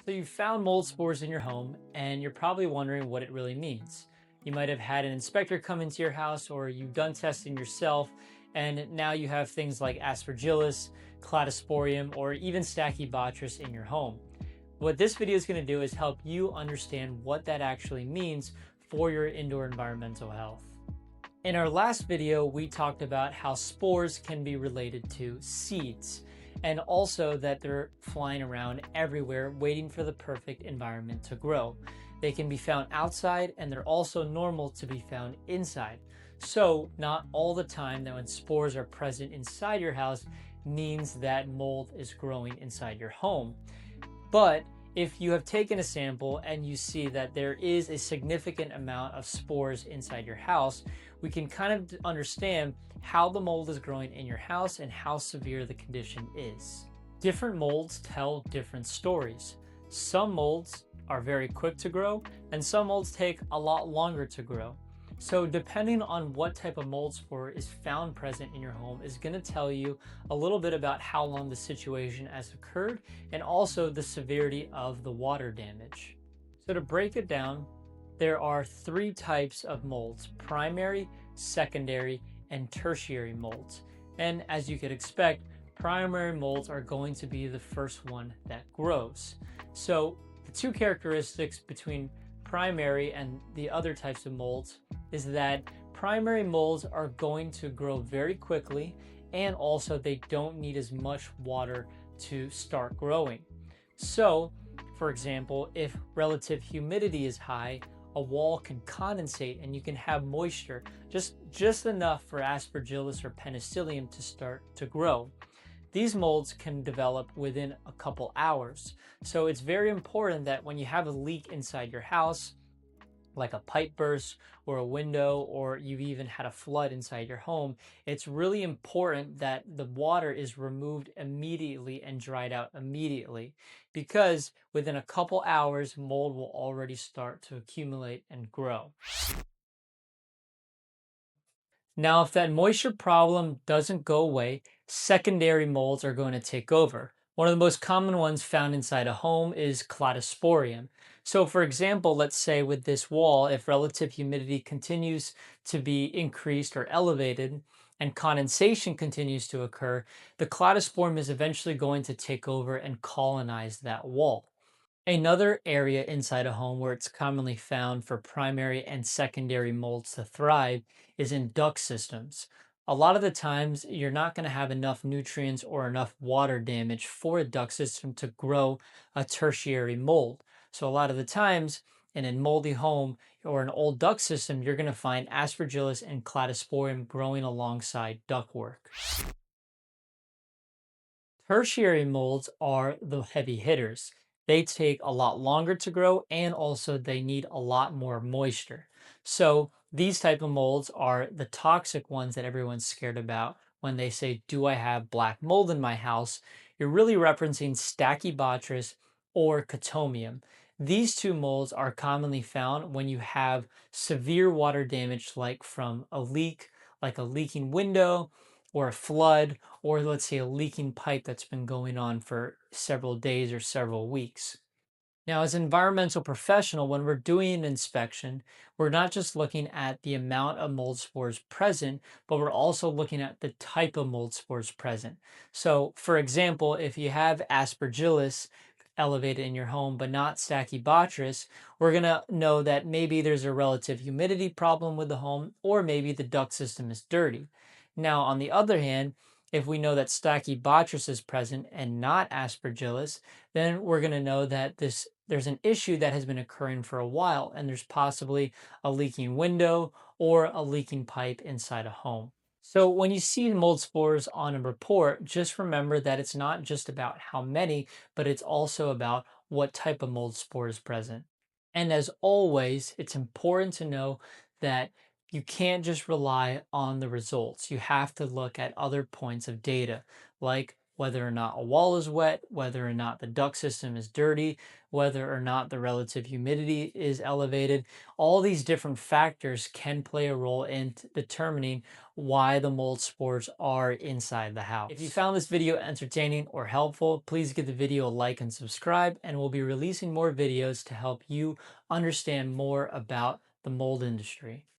So you found mold spores in your home and you're probably wondering what it really means. You might have had an inspector come into your house or you've done testing yourself and now you have things like aspergillus, cladosporium, or even stachybotrys in your home. What this video is going to do is help you understand what that actually means for your indoor environmental health. In our last video, we talked about how spores can be related to seeds and also that they're flying around everywhere waiting for the perfect environment to grow. They can be found outside and they're also normal to be found inside. So not all the time that when spores are present inside your house means that mold is growing inside your home. But if you have taken a sample and you see that there is a significant amount of spores inside your house, we can kind of understand how the mold is growing in your house and how severe the condition is. Different molds tell different stories. Some molds are very quick to grow and some molds take a lot longer to grow. So depending on what type of mold spore is found present in your home is going to tell you a little bit about how long the situation has occurred and also the severity of the water damage. So to break it down, there are three types of molds: primary, secondary, and tertiary molds. And as you could expect, primary molds are going to be the first one that grows. So the two characteristics between primary and the other types of molds is that primary molds are going to grow very quickly and also they don't need as much water to start growing. So, for example, if relative humidity is high, a wall can condensate and you can have moisture, just enough for aspergillus or penicillium to start to grow. These molds can develop within a couple hours. So it's very important that when you have a leak inside your house, like a pipe burst or a window, or you've even had a flood inside your home, it's really important that the water is removed immediately and dried out immediately, because within a couple hours, mold will already start to accumulate and grow. Now, if that moisture problem doesn't go away, secondary molds are going to take over. One of the most common ones found inside a home is cladosporium. So for example, let's say with this wall, if relative humidity continues to be increased or elevated and condensation continues to occur, the cladosporium is eventually going to take over and colonize that wall. Another area inside a home where it's commonly found for primary and secondary molds to thrive is in duct systems. A lot of the times, you're not going to have enough nutrients or enough water damage for a duct system to grow a tertiary mold. So, a lot of the times, in a moldy home or an old duct system, you're going to find aspergillus and cladosporium growing alongside ductwork. Tertiary molds are the heavy hitters. They take a lot longer to grow and also they need a lot more moisture. So these type of molds are the toxic ones that everyone's scared about when they say, do I have black mold in my house? You're really referencing Stachybotrys or Cotomium. These two molds are commonly found when you have severe water damage, like from a leak, like a leaking window, or a flood, or let's say a leaking pipe that's been going on for several days or several weeks. Now, as an environmental professional, when we're doing an inspection, we're not just looking at the amount of mold spores present, but we're also looking at the type of mold spores present. So, for example, if you have aspergillus elevated in your home, but not stachybotrys, we're going to know that maybe there's a relative humidity problem with the home, or maybe the duct system is dirty. Now, on the other hand, if we know that stachybotrys is present and not aspergillus, then we're going to know that there's an issue that has been occurring for a while, and there's possibly a leaking window or a leaking pipe inside a home. So when you see mold spores on a report, just remember that it's not just about how many, but it's also about what type of mold spore is present. And as always, it's important to know that you can't just rely on the results. You have to look at other points of data, like whether or not a wall is wet, whether or not the duct system is dirty, whether or not the relative humidity is elevated. All these different factors can play a role in determining why the mold spores are inside the house. If you found this video entertaining or helpful, please give the video a like and subscribe, and we'll be releasing more videos to help you understand more about the mold industry.